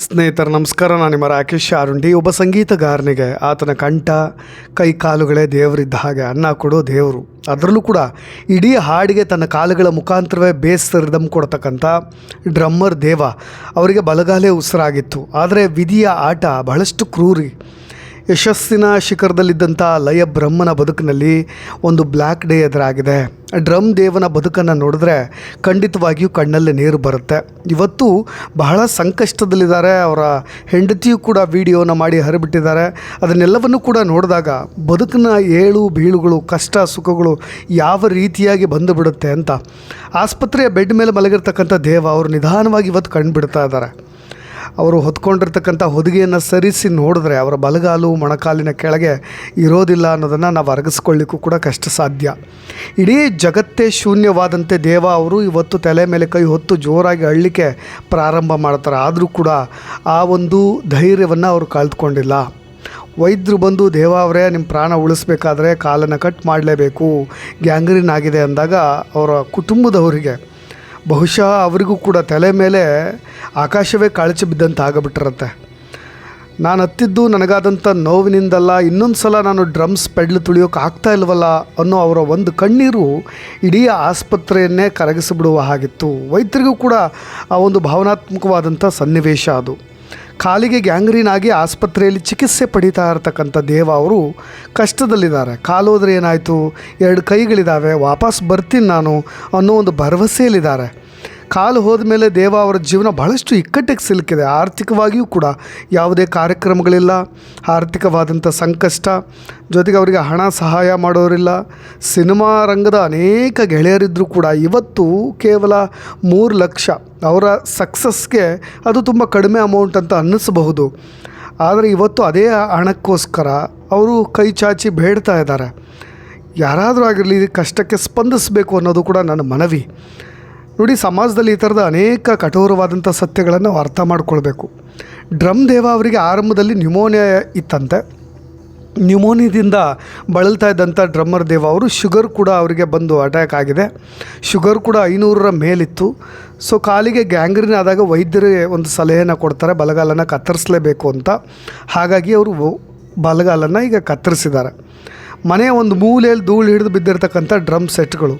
ಸ್ನೇಹಿತರ ನಮಸ್ಕಾರ. ನಾನು ನಿಮ್ಮ ರಾಕೇಶ್ ಆರುಂಡಿ. ಒಬ್ಬ ಸಂಗೀತಗಾರನಿಗೆ ಆತನ ಕಂಠ ಕೈ ಕಾಲುಗಳೇ ದೇವರಿದ್ದ ಹಾಗೆ, ಅನ್ನ ಕೊಡೋ ದೇವರು. ಅದರಲ್ಲೂ ಕೂಡ ಇಡೀ ಹಾಡಿಗೆ ತನ್ನ ಕಾಲುಗಳ ಮುಖಾಂತರವೇ ಬೇಸ್ ರಿದಮ್ ಕೊಡ್ತಕ್ಕಂಥ ಡ್ರಮ್ಮರ್ ದೇವ ಅವರಿಗೆ ಬಲಗಾಲೇ ಉಸಿರಾಗಿತ್ತು. ಆದರೆ ವಿಧಿಯ ಆಟ ಬಹಳಷ್ಟು ಕ್ರೂರಿ. ಯಶಸ್ಸಿನ ಶಿಖರದಲ್ಲಿದ್ದಂಥ ಲಯ ಬ್ರಹ್ಮನ ಬದುಕಿನಲ್ಲಿ ಒಂದು ಬ್ಲ್ಯಾಕ್ ಡೇ ಎದುರಾಗಿದೆ. ಡ್ರಮ್ ದೇವನ ಬದುಕನ್ನು ನೋಡಿದ್ರೆ ಖಂಡಿತವಾಗಿಯೂ ಕಣ್ಣಲ್ಲಿ ನೀರು ಬರುತ್ತೆ. ಇವತ್ತು ಬಹಳ ಸಂಕಷ್ಟದಲ್ಲಿದ್ದಾರೆ. ಅವರ ಹೆಂಡತಿಯೂ ಕೂಡ ವಿಡಿಯೋನ ಮಾಡಿ ಹರಿಬಿಟ್ಟಿದ್ದಾರೆ. ಅದನ್ನೆಲ್ಲವನ್ನು ಕೂಡ ನೋಡಿದಾಗ ಬದುಕಿನ ಏಳು ಬೀಳುಗಳು, ಕಷ್ಟ ಸುಖಗಳು ಯಾವ ರೀತಿಯಾಗಿ ಬಂದು ಬಿಡುತ್ತೆ ಅಂತ ಆಸ್ಪತ್ರೆಯ ಬೆಡ್ ಮೇಲೆ ಮಲಗಿರ್ತಕ್ಕಂಥ ದೇವ ಅವರು ನಿಧಾನವಾಗಿ ಇವತ್ತು ಕಂಡುಬಿಡ್ತಾ ಇದ್ದಾರೆ. ಅವರು ಹೊತ್ಕೊಂಡಿರ್ತಕ್ಕಂಥ ಹೊದಿಗೆಯನ್ನು ಸರಿಸಿ ನೋಡಿದ್ರೆ ಅವರ ಬಲಗಾಲು ಮೊಣಕಾಲಿನ ಕೆಳಗೆ ಇರೋದಿಲ್ಲ ಅನ್ನೋದನ್ನು ನಾವು ಅರಗಿಸ್ಕೊಳ್ಳಿಕ್ಕೂ ಕೂಡ ಕಷ್ಟ ಸಾಧ್ಯ. ಇಡೀ ಜಗತ್ತೇ ಶೂನ್ಯವಾದಂತೆ ದೇವ ಅವರು ಇವತ್ತು ತಲೆ ಮೇಲೆ ಕೈ ಹೊತ್ತು ಜೋರಾಗಿ ಅಳ್ಳಿಕೆ ಪ್ರಾರಂಭ ಮಾಡ್ತಾರೆ. ಆದರೂ ಕೂಡ ಆ ಒಂದು ಧೈರ್ಯವನ್ನು ಅವರು ಕಳೆದುಕೊಂಡಿಲ್ಲ. ವೈದ್ಯರು ಬಂದು ದೇವ ಅವರೇ, ನಿಮ್ಮ ಪ್ರಾಣ ಉಳಿಸ್ಬೇಕಾದ್ರೆ ಕಾಲನ್ನು ಕಟ್ ಮಾಡಲೇಬೇಕು, ಗ್ಯಾಂಗ್ರೀನ್ ಆಗಿದೆ ಅಂದಾಗ ಅವರ ಕುಟುಂಬದವರಿಗೆ ಬಹುಶಃ ಅವರಿಗೂ ಕೂಡ ತಲೆ ಮೇಲೆ ಆಕಾಶವೇ ಕಾಳಚಿ ಬಿದ್ದಂತೆ ಆಗಿಬಿಟ್ಟಿರುತ್ತೆ. ನಾನು ಹತ್ತಿದ್ದು ನನಗಾದಂಥ ನೋವಿನಿಂದಲ್ಲ, ಇನ್ನೊಂದು ಸಲ ನಾನು ಡ್ರಮ್ಸ್ ಪೆಡ್ಲು ತುಳಿಯೋಕೆ ಆಗ್ತಾ ಇಲ್ವಲ್ಲ ಅನ್ನೋ ಅವರ ಒಂದು ಕಣ್ಣೀರು ಇಡೀ ಆಸ್ಪತ್ರೆಯನ್ನೇ ಕರಗಿಸಿಬಿಡುವ ಹಾಗಿತ್ತು. ವೈದ್ಯರಿಗೂ ಕೂಡ ಆ ಒಂದು ಭಾವನಾತ್ಮಕವಾದಂಥ ಸನ್ನಿವೇಶ ಅದು. ಕಾಲಿಗೆ ಗ್ಯಾಂಗ್ರೀನ್ ಆಗಿ ಆಸ್ಪತ್ರೆಯಲ್ಲಿ ಚಿಕಿತ್ಸೆ ಪಡೀತಾ ಇರತಕ್ಕಂಥ ದೇವ ಅವರು ಕಷ್ಟದಲ್ಲಿದ್ದಾರೆ. ಕಾಲು ಹೋದರೆ ಏನಾಯಿತು, 2 ಕೈಗಳಿದ್ದಾವೆ, ವಾಪಸ್ ಬರ್ತೀನಿ ನಾನು ಅನ್ನೋ ಒಂದು ಭರವಸೆಯಲ್ಲಿದ್ದಾರೆ. ಕಾಲು ಹೋದ ಮೇಲೆ ದೇವ ಅವರ ಜೀವನ ಬಹಳಷ್ಟು ಇಕ್ಕಟ್ಟಿಗೆ ಸಿಲುಕಿದೆ. ಆರ್ಥಿಕವಾಗಿಯೂ ಕೂಡ ಯಾವುದೇ ಕಾರ್ಯಕ್ರಮಗಳಿಲ್ಲ, ಆರ್ಥಿಕವಾದಂಥ ಸಂಕಷ್ಟ, ಜೊತೆಗೆ ಅವರಿಗೆ ಹಣ ಸಹಾಯ ಮಾಡೋರಿಲ್ಲ. ಸಿನಿಮಾ ರಂಗದ ಅನೇಕ ಗೆಳೆಯರಿದ್ದರೂ ಕೂಡ ಇವತ್ತು ಕೇವಲ 3 ಲಕ್ಷ ಅವರ ಸಕ್ಸಸ್ಗೆ ಅದು ತುಂಬ ಕಡಿಮೆ ಅಮೌಂಟ್ ಅಂತ ಅನ್ನಿಸಬಹುದು. ಆದರೆ ಇವತ್ತು ಅದೇ ಹಣಕ್ಕೋಸ್ಕರ ಅವರು ಕೈ ಚಾಚಿ ಬೇಡ್ತಾ ಇದ್ದಾರೆ. ಯಾರಾದರೂ ಆಗಿರಲಿ ಕಷ್ಟಕ್ಕೆ ಸ್ಪಂದಿಸಬೇಕು ಅನ್ನೋದು ಕೂಡ ನನ್ನ ಮನವಿ. ನೋಡಿ, ಸಮಾಜದಲ್ಲಿ ಈ ಥರದ ಅನೇಕ ಕಠೋರವಾದಂಥ ಸತ್ಯಗಳನ್ನು ನಾವು ಅರ್ಥ ಮಾಡ್ಕೊಳ್ಬೇಕು. ಡ್ರಮ್ ದೇವ ಅವರಿಗೆ ಆರಂಭದಲ್ಲಿ ನ್ಯೂಮೋನಿಯಾ ಇತ್ತಂತೆ. ನ್ಯೂಮೋನಿಯಾದಿಂದ ಬಳಲ್ತಾ ಇದ್ದಂಥ ಡ್ರಮ್ಮರ್ ದೇವ ಅವರು ಶುಗರ್ ಕೂಡ ಅವರಿಗೆ ಬಂದು ಅಟ್ಯಾಕ್ ಆಗಿದೆ. ಶುಗರ್ ಕೂಡ 500ರ ಮೇಲಿತ್ತು. ಸೊ ಕಾಲಿಗೆ ಗ್ಯಾಂಗ್ರೀನ್ ಆದಾಗ ವೈದ್ಯರು ಒಂದು ಸಲಹೆಯನ್ನು ಕೊಡ್ತಾರೆ, ಬಲಗಾಲನ್ನು ಕತ್ತರಿಸಲೇಬೇಕು ಅಂತ. ಹಾಗಾಗಿ ಅವರು ಬಲಗಾಲನ್ನು ಈಗ ಕತ್ತರಿಸಿದ್ದಾರೆ. ಮನೆಯ ಒಂದು ಮೂಲೆಯಲ್ಲಿ ಧೂಳು ಹಿಡಿದು ಬಿದ್ದಿರ್ತಕ್ಕಂಥ ಡ್ರಮ್ ಸೆಟ್ಗಳು.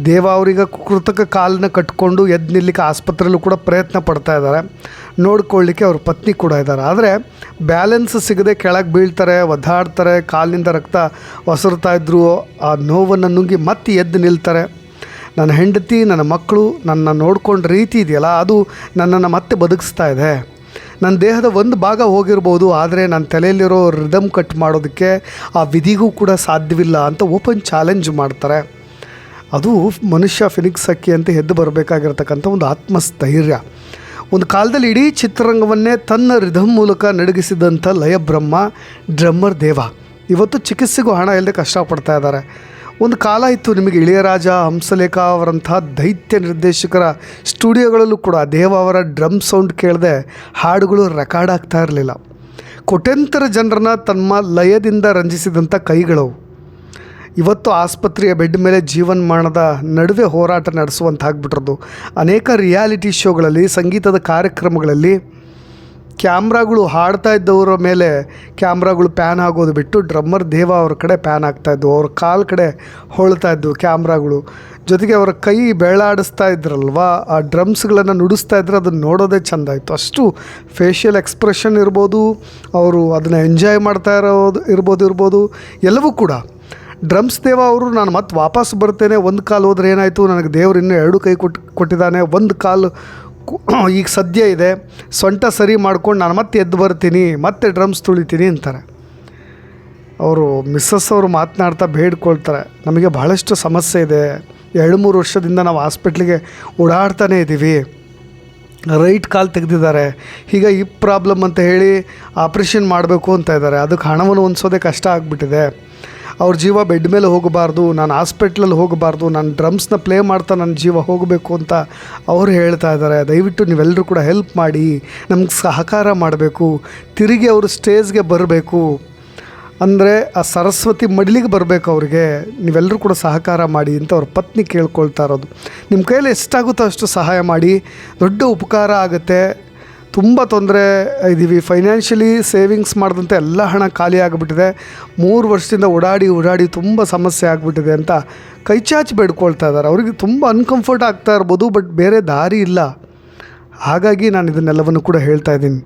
ದೇವ ಅವರಿಗೆ ಕೃತಕ ಕಾಲನ್ನ ಕಟ್ಕೊಂಡು ಎದ್ದು ನಿಲ್ಲಕ್ಕೆ ಆಸ್ಪತ್ರೆಯಲ್ಲೂ ಕೂಡ ಪ್ರಯತ್ನ ಪಡ್ತಾ ಇದ್ದಾರೆ. ನೋಡ್ಕೊಳ್ಳಿಕ್ಕೆ ಅವ್ರ ಪತ್ನಿ ಕೂಡ ಇದ್ದಾರೆ. ಆದರೆ ಬ್ಯಾಲೆನ್ಸ್ ಸಿಗದೆ ಕೆಳಗೆ ಬೀಳ್ತಾರೆ, ಒದ್ದಾಡ್ತಾರೆ, ಕಾಲಿನಿಂದ ರಕ್ತ ಒಸರ್ತಾ ಇದ್ದರು. ಆ ನೋವನ್ನು ನುಂಗಿ ಮತ್ತೆ ಎದ್ದು ನಿಲ್ತಾರೆ. ನನ್ನ ಹೆಂಡತಿ, ನನ್ನ ಮಕ್ಕಳು ನನ್ನ ನೋಡ್ಕೊಂಡ ರೀತಿ ಇದೆಯಲ್ಲ, ಅದು ನನ್ನನ್ನು ಮತ್ತೆ ಬದುಕಿಸ್ತಾ ಇದೆ. ನನ್ನ ದೇಹದ ಒಂದು ಭಾಗ ಹೋಗಿರ್ಬೋದು, ಆದರೆ ನನ್ನ ತಲೆಯಲ್ಲಿರೋ ರಿದಮ್ ಕಟ್ ಮಾಡೋದಕ್ಕೆ ಆ ವಿಧಿಗೂ ಕೂಡ ಸಾಧ್ಯವಿಲ್ಲ ಅಂತ ಓಪನ್ ಚಾಲೆಂಜ್ ಮಾಡ್ತಾರೆ. ಅದು ಮನುಷ್ಯ ಫಿನಿಕ್ಸ್ ಹಕ್ಕಿ ಅಂತ ಎದ್ದು ಬರಬೇಕಾಗಿರ್ತಕ್ಕಂಥ ಒಂದು ಆತ್ಮಸ್ಥೈರ್ಯ. ಒಂದು ಕಾಲದಲ್ಲಿ ಇಡೀ ಚಿತ್ರರಂಗವನ್ನೇ ತನ್ನ ರಿದಮ್ ಮೂಲಕ ನಡಗಿಸಿದಂಥ ಲಯ ಬ್ರಹ್ಮ ಡ್ರಮ್ಮರ್ ದೇವ ಇವತ್ತು ಚಿಕಿತ್ಸೆಗೂ ಹಣ ಇಲ್ಲದೆ ಕಷ್ಟಪಡ್ತಾ ಇದ್ದಾರೆ. ಒಂದು ಕಾಲ ಇತ್ತು, ನಿಮಗೆ ಇಳೆಯರಾಜ, ಹಂಸಲೇಖ ಅವರಂಥ ದೈತ್ಯ ನಿರ್ದೇಶಕರ ಸ್ಟುಡಿಯೋಗಳಲ್ಲೂ ಕೂಡ ದೇವ ಅವರ ಡ್ರಮ್ ಸೌಂಡ್ ಕೇಳದೆ ಹಾಡುಗಳು ರೆಕಾರ್ಡ್ ಆಗ್ತಾ ಇರಲಿಲ್ಲ. ಕೋಟ್ಯಂತರ ಜನರನ್ನ ತಮ್ಮ ಲಯದಿಂದ ರಂಜಿಸಿದಂಥ ಕೈಗಳವು ಇವತ್ತು ಆಸ್ಪತ್ರೆಯ ಬೆಡ್ ಮೇಲೆ ಜೀವನ್ಮರಣದ ನಡುವೆ ಹೋರಾಟ ನಡೆಸುವಂತಾಗ್ಬಿಟ್ರದ್ದು. ಅನೇಕ ರಿಯಾಲಿಟಿ ಶೋಗಳಲ್ಲಿ, ಸಂಗೀತದ ಕಾರ್ಯಕ್ರಮಗಳಲ್ಲಿ ಕ್ಯಾಮ್ರಾಗಳು ಹಾಡ್ತಾ ಇದ್ದವರ ಮೇಲೆ ಕ್ಯಾಮ್ರಾಗಳು ಪ್ಯಾನ್ ಆಗೋದು ಬಿಟ್ಟು ಡ್ರಮ್ಮರ್ ದೇವ ಅವ್ರ ಕಡೆ ಪ್ಯಾನ್ ಆಗ್ತಾಯಿದ್ವು. ಅವ್ರ ಕಾಲು ಕಡೆ ಹೊಳ್ತಾ ಇದ್ವು ಕ್ಯಾಮ್ರಾಗಳು. ಜೊತೆಗೆ ಅವರ ಕೈ ಬೆಳಾಡಿಸ್ತಾ ಇದ್ರಲ್ವ, ಆ ಡ್ರಮ್ಸ್ಗಳನ್ನು ನುಡಿಸ್ತಾ ಇದ್ರೆ ಅದನ್ನು ನೋಡೋದೇ ಚೆಂದ ಇತ್ತು. ಅಷ್ಟು ಫೇಶಿಯಲ್ ಎಕ್ಸ್ಪ್ರೆಷನ್ ಇರ್ಬೋದು, ಅವರು ಅದನ್ನು ಎಂಜಾಯ್ ಮಾಡ್ತಾ ಇರ್ಬೋದು ಎಲ್ಲವೂ ಕೂಡ. ಡ್ರಮ್ಸ್ ದೇವ ಅವರು ನಾನು ಮತ್ತೆ ವಾಪಸ್ ಬರ್ತೇನೆ, ಒಂದು ಕಾಲು ಹೋದ್ರೆ ಏನಾಯಿತು, ನನಗೆ ದೇವರು ಇನ್ನೂ 2 ಕೈ ಕೊಟ್ಟಿದ್ದಾನೆ, ಒಂದು ಕಾಲು ಈಗ ಸದ್ಯ ಇದೆ, ಸೊಂಟ ಸರಿ ಮಾಡ್ಕೊಂಡು ನಾನು ಮತ್ತೆ ಎದ್ದು ಬರ್ತೀನಿ, ಮತ್ತೆ ಡ್ರಮ್ಸ್ ತುಳಿತೀನಿ ಅಂತಾರೆ. ಅವರು ಮಿಸ್ಸಸ್ ಅವರು ಮಾತನಾಡ್ತಾ ಬೇಡ್ಕೊಳ್ತಾರೆ, ನಮಗೆ ಬಹಳಷ್ಟು ಸಮಸ್ಯೆ ಇದೆ, 2-3 ವರ್ಷದಿಂದ ನಾವು ಹಾಸ್ಪಿಟ್ಲಿಗೆ ಓಡಾಡ್ತಾನೇ ಇದ್ದೀವಿ, ರೈಟ್ ಕಾಲು ತೆಗೆದಿದ್ದಾರೆ, ಈಗ ಈ ಪ್ರಾಬ್ಲಮ್ ಅಂತ ಹೇಳಿ ಆಪ್ರೇಷನ್ ಮಾಡಬೇಕು ಅಂತ ಇದ್ದಾರೆ. ಅದಕ್ಕೆ ಹಣವನ್ನು ಹೊಂದಿಸೋದೇ ಕಷ್ಟ ಆಗಿಬಿಟ್ಟಿದೆ. ಅವ್ರ ಜೀವ ಬೆಡ್ ಮೇಲೆ ಹೋಗಬಾರ್ದು, ನಾನು ಹಾಸ್ಪಿಟ್ಲಲ್ಲಿ ಹೋಗಬಾರ್ದು, ನಾನು ಡ್ರಮ್ಸ್ನ ಪ್ಲೇ ಮಾಡ್ತಾ ನನ್ನ ಜೀವ ಹೋಗಬೇಕು ಅಂತ ಅವರು ಹೇಳ್ತಾ ಇದ್ದಾರೆ. ದಯವಿಟ್ಟು ನೀವೆಲ್ಲರೂ ಕೂಡ ಹೆಲ್ಪ್ ಮಾಡಿ, ನಮ್ಗೆ ಸಹಕಾರ ಮಾಡಬೇಕು, ತಿರುಗಿ ಅವರು ಸ್ಟೇಜ್ಗೆ ಬರಬೇಕು ಅಂದರೆ ಆ ಸರಸ್ವತಿ ಮಡಿಲಿಗೆ ಬರಬೇಕು ಅವ್ರಿಗೆ, ನೀವೆಲ್ಲರೂ ಕೂಡ ಸಹಕಾರ ಮಾಡಿ ಅಂತ ಅವ್ರ ಪತ್ನಿ ಕೇಳ್ಕೊಳ್ತಾ ಇರೋದು. ನಿಮ್ಮ ಕೈಯಲ್ಲಿ ಎಷ್ಟಾಗುತ್ತೋ ಅಷ್ಟು ಸಹಾಯ ಮಾಡಿ, ದೊಡ್ಡ ಉಪಕಾರ ಆಗುತ್ತೆ. ತುಂಬ ತೊಂದರೆ ಇದ್ದೀವಿ, ಫೈನಾನ್ಷಿಯಲಿ ಸೇವಿಂಗ್ಸ್ ಮಾಡಿದಂತೆ ಎಲ್ಲ ಹಣ ಖಾಲಿ ಆಗಿಬಿಟ್ಟಿದೆ, 3 ವರ್ಷದಿಂದ ಓಡಾಡಿ ತುಂಬ ಸಮಸ್ಯೆ ಆಗಿಬಿಟ್ಟಿದೆ ಅಂತ ಕೈಚಾಚಿ ಬೇಡ್ಕೊಳ್ತಾ ಇದ್ದಾರೆ. ಅವ್ರಿಗೆ ತುಂಬ ಅನ್ಕಂಫರ್ಟ್ ಆಗ್ತಾ ಇರ್ಬೋದು, ಬಟ್ ಬೇರೆ ದಾರಿ ಇಲ್ಲ. ಹಾಗಾಗಿ ನಾನು ಇದನ್ನೆಲ್ಲವನ್ನು ಕೂಡ ಹೇಳ್ತಾ ಇದ್ದೀನಿ.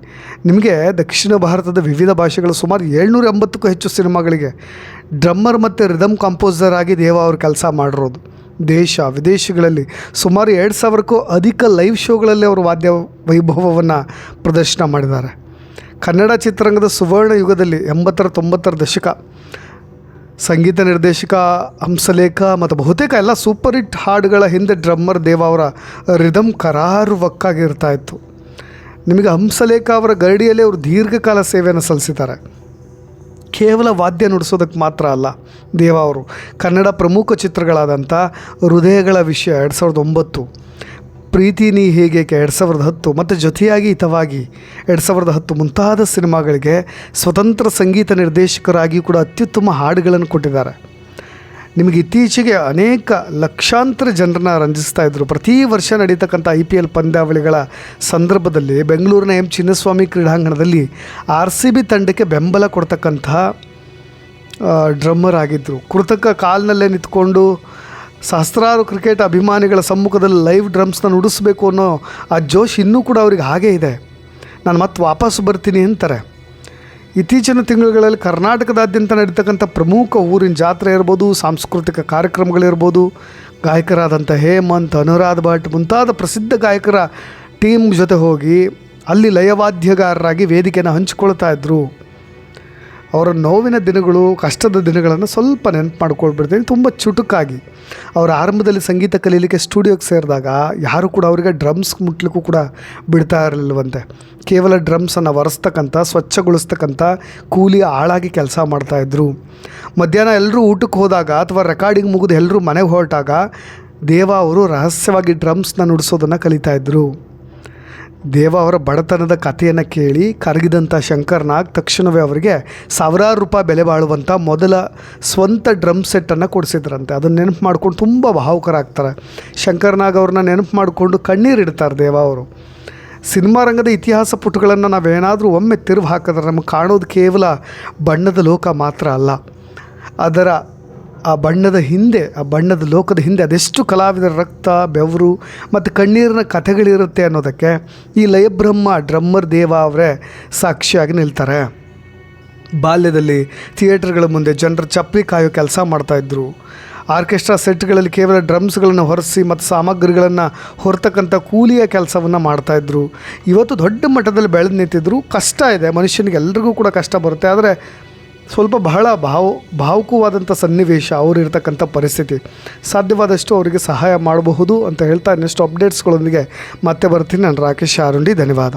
ನಿಮಗೆ ದಕ್ಷಿಣ ಭಾರತದ ವಿವಿಧ ಭಾಷೆಗಳು ಸುಮಾರು 780ಕ್ಕೂ ಹೆಚ್ಚು ಸಿನಿಮಾಗಳಿಗೆ ಡ್ರಮ್ಮರ್ ಮತ್ತು ರಿದಮ್ ಕಂಪೋಸರ್ ಆಗಿ ದೇವ ಅವರು ಕೆಲಸ ಮಾಡಿರೋದು. ದೇಶ ವಿದೇಶಗಳಲ್ಲಿ ಸುಮಾರು 2000ಕ್ಕೂ ಅಧಿಕ ಲೈವ್ ಶೋಗಳಲ್ಲಿ ಅವರು ವಾದ್ಯ ವೈಭವವನ್ನು ಪ್ರದರ್ಶನ ಮಾಡಿದ್ದಾರೆ. ಕನ್ನಡ ಚಿತ್ರರಂಗದ ಸುವರ್ಣ ಯುಗದಲ್ಲಿ 80ರ 90ರ ದಶಕ ಸಂಗೀತ ನಿರ್ದೇಶಕ ಹಂಸಲೇಖ ಮತ್ತು ಬಹುತೇಕ ಎಲ್ಲ ಸೂಪರ್ ಹಿಟ್ ಹಾಡುಗಳ ಹಿಂದೆ ಡ್ರಮ್ಮರ್ ದೇವ ಅವರ ರಿದಮ್ ಕರಾರುವಕ್ಕಾಗಿರ್ತಾ ಇತ್ತು. ನಿಮಗೆ ಹಂಸಲೇಖ ಅವರ ಗರಡಿಯಲ್ಲಿ ಅವರು ದೀರ್ಘಕಾಲ ಸೇವೆಯನ್ನು ಸಲ್ಲಿಸಿದ್ದಾರೆ. ಕೇವಲ ವಾದ್ಯ ನುಡಿಸೋದಕ್ಕೆ ಮಾತ್ರ ಅಲ್ಲ, ದೇವ ಅವರು ಕನ್ನಡ ಪ್ರಮುಖ ಚಿತ್ರಗಳಾದಂಥ ಹೃದಯಗಳ ವಿಷಯ 2009, ಪ್ರೀತಿ ನೀ ಹೇಗೇಕೆ 2010 ಮತ್ತು ಜೊತೆಯಾಗಿ ಹಿತವಾಗಿ 2010 ಮುಂತಾದ ಸಿನಿಮಾಗಳಿಗೆ ಸ್ವತಂತ್ರ ಸಂಗೀತ ನಿರ್ದೇಶಕರಾಗಿ ಕೂಡ ಅತ್ಯುತ್ತಮ ಹಾಡುಗಳನ್ನು ಕೊಟ್ಟಿದ್ದಾರೆ. ನಿಮಗೆ ಇತ್ತೀಚೆಗೆ ಅನೇಕ ಲಕ್ಷಾಂತರ ಜನರನ್ನ ರಂಜಿಸ್ತಾ ಇದ್ದರು. ಪ್ರತಿ ವರ್ಷ ನಡೀತಕ್ಕಂಥ IPL ಪಂದ್ಯಾವಳಿಗಳ ಸಂದರ್ಭದಲ್ಲಿ ಬೆಂಗಳೂರಿನ ಎಂ ಚಿನ್ನಸ್ವಾಮಿ ಕ್ರೀಡಾಂಗಣದಲ್ಲಿ RCB ತಂಡಕ್ಕೆ ಬೆಂಬಲ ಕೊಡ್ತಕ್ಕಂಥ ಡ್ರಮ್ಮರ್ ಆಗಿದ್ದರು. ಕೃತಕ ಕಾಲಿನಲ್ಲೇ ನಿಂತ್ಕೊಂಡು ಸಹಸ್ರಾರು ಕ್ರಿಕೆಟ್ ಅಭಿಮಾನಿಗಳ ಸಮ್ಮುಖದಲ್ಲಿ ಲೈವ್ ಡ್ರಮ್ಸ್ನ ನುಡಿಸ್ಬೇಕು ಅನ್ನೋ ಆ ಜೋಶ್ ಇನ್ನೂ ಕೂಡ ಅವ್ರಿಗೆ ಹಾಗೇ ಇದೆ. ನಾನು ಮತ್ತೆ ವಾಪಸ್ಸು ಬರ್ತೀನಿ ಅಂತಾರೆ. ಇತ್ತೀಚಿನ ತಿಂಗಳುಗಳಲ್ಲಿ ಕರ್ನಾಟಕದಾದ್ಯಂತ ನಡೀತಕ್ಕಂಥ ಪ್ರಮುಖ ಊರಿನ ಜಾತ್ರೆ ಇರ್ಬೋದು, ಸಾಂಸ್ಕೃತಿಕ ಕಾರ್ಯಕ್ರಮಗಳಿರ್ಬೋದು, ಗಾಯಕರಾದಂಥ ಹೇಮಂತ್, ಅನುರಾಧ ಭಟ್ ಮುಂತಾದ ಪ್ರಸಿದ್ಧ ಗಾಯಕರ ಟೀಮ್ ಜೊತೆ ಹೋಗಿ ಅಲ್ಲಿ ಲಯವಾದ್ಯಗಾರರಾಗಿ ವೇದಿಕೆಯನ್ನು ಹಂಚಿಕೊಳ್ತಾ ಇದ್ದರು. ಅವರ ನೋವಿನ ದಿನಗಳು, ಕಷ್ಟದ ದಿನಗಳನ್ನು ಸ್ವಲ್ಪ ನೆನಪು ಮಾಡ್ಕೊಳ್ಬಿಡ್ತೀನಿ. ತುಂಬ ಚುಟುಕಾಗಿ ಅವರ ಆರಂಭದಲ್ಲಿ ಸಂಗೀತ ಕಲೀಲಿಕ್ಕೆ ಸ್ಟುಡಿಯೋಗೆ ಸೇರಿದಾಗ ಯಾರೂ ಕೂಡ ಅವರಿಗೆ ಡ್ರಮ್ಸ್ ಮುಟ್ಲಿಕ್ಕೂ ಕೂಡ ಬಿಡ್ತಾ ಇರಲಿಲ್ಲವಂತೆ. ಕೇವಲ ಡ್ರಮ್ಸನ್ನು ಒರೆಸ್ತಕ್ಕಂಥ, ಸ್ವಚ್ಛಗೊಳಿಸ್ತಕ್ಕಂಥ ಕೂಲಿ ಆಳಾಗಿ ಕೆಲಸ ಮಾಡ್ತಾಯಿದ್ರು. ಮಧ್ಯಾಹ್ನ ಎಲ್ಲರೂ ಊಟಕ್ಕೆ ಹೋದಾಗ ಅಥವಾ ರೆಕಾರ್ಡಿಂಗ್ ಮುಗಿದು ಎಲ್ಲರೂ ಮನೆಗೆ ಹೊರಟಾಗ ದೇವ ಅವರು ರಹಸ್ಯವಾಗಿ ಡ್ರಮ್ಸ್ನ ನುಡಿಸೋದನ್ನು ಕಲಿತಾಯಿದ್ರು. ದೇವ ಅವರ ಬಡತನದ ಕಥೆಯನ್ನು ಕೇಳಿ ಕರಗಿದಂಥ ಶಂಕರ್ ನಾಗ್ ತಕ್ಷಣವೇ ಅವರಿಗೆ ಸಾವಿರಾರು ರೂಪಾಯಿ ಬೆಲೆ ಬಾಳುವಂಥ ಮೊದಲ ಸ್ವಂತ ಡ್ರಮ್ ಸೆಟ್ಟನ್ನು ಕೊಡಿಸಿದ್ರಂತೆ. ಅದನ್ನು ನೆನಪು ಮಾಡ್ಕೊಂಡು ತುಂಬ ಭಾವುಕರಾಗ್ತಾರೆ. ಶಂಕರ್ ನಾಗ್ ಅವ್ರನ್ನ ನೆನಪು ಮಾಡಿಕೊಂಡು ಕಣ್ಣೀರಿಡ್ತಾರೆ ದೇವ ಅವರು. ಸಿನಿಮಾ ರಂಗದ ಇತಿಹಾಸ ಪುಟಗಳನ್ನು ನಾವೇನಾದರೂ ಒಮ್ಮೆ ತಿರುವು ಹಾಕಿದ್ರೆ ನಮಗೆ ಕಾಣೋದು ಕೇವಲ ಬಣ್ಣದ ಲೋಕ ಮಾತ್ರ ಅಲ್ಲ, ಅದರ ಆ ಬಣ್ಣದ ಲೋಕದ ಹಿಂದೆ ಅದೆಷ್ಟು ಕಲಾವಿದರ ರಕ್ತ, ಬೆವರು ಮತ್ತು ಕಣ್ಣೀರಿನ ಕಥೆಗಳಿರುತ್ತೆ ಅನ್ನೋದಕ್ಕೆ ಈ ಲಯಬ್ರಹ್ಮ ಡ್ರಮ್ಮರ್ ದೇವ ಅವರೇ ಸಾಕ್ಷಿಯಾಗಿ ನಿಲ್ತಾರೆ. ಬಾಲ್ಯದಲ್ಲಿ ಥಿಯೇಟರ್ಗಳ ಮುಂದೆ ಜನರ ಚಪ್ಪಲಿ ಕಾಯೋ ಕೆಲಸ ಮಾಡ್ತಾಯಿದ್ರು. ಆರ್ಕೆಸ್ಟ್ರಾ ಸೆಟ್ಗಳಲ್ಲಿ ಕೇವಲ ಡ್ರಮ್ಸ್ಗಳನ್ನು ಹೊರಿಸಿ ಮತ್ತು ಸಾಮಗ್ರಿಗಳನ್ನು ಹೊರತಕ್ಕಂಥ ಕೂಲಿಯ ಕೆಲಸವನ್ನು ಮಾಡ್ತಾಯಿದ್ರು. ಇವತ್ತು ದೊಡ್ಡ ಮಟ್ಟದಲ್ಲಿ ಬೆಳೆದು ನಿಂತಿದ್ರು. ಕಷ್ಟ ಇದೆ, ಮನುಷ್ಯನಿಗೆ ಎಲ್ರಿಗೂ ಕೂಡ ಕಷ್ಟ ಬರುತ್ತೆ. ಆದರೆ ಸ್ವಲ್ಪ ಬಹಳ ಭಾವುಕವಾದಂಥ ಸನ್ನಿವೇಶ ಅವರಿರ್ತಕ್ಕಂಥ ಪರಿಸ್ಥಿತಿ. ಸಾಧ್ಯವಾದಷ್ಟು ಅವರಿಗೆ ಸಹಾಯ ಮಾಡಬಹುದು ಅಂತ ಹೇಳ್ತಾ ಇನ್ನಷ್ಟು ಅಪ್ಡೇಟ್ಸ್ಗಳೊಂದಿಗೆ ಮತ್ತೆ ಬರ್ತೀನಿ. ನಾನು ರಾಕೇಶ್ ಆರುಂಡಿ. ಧನ್ಯವಾದ.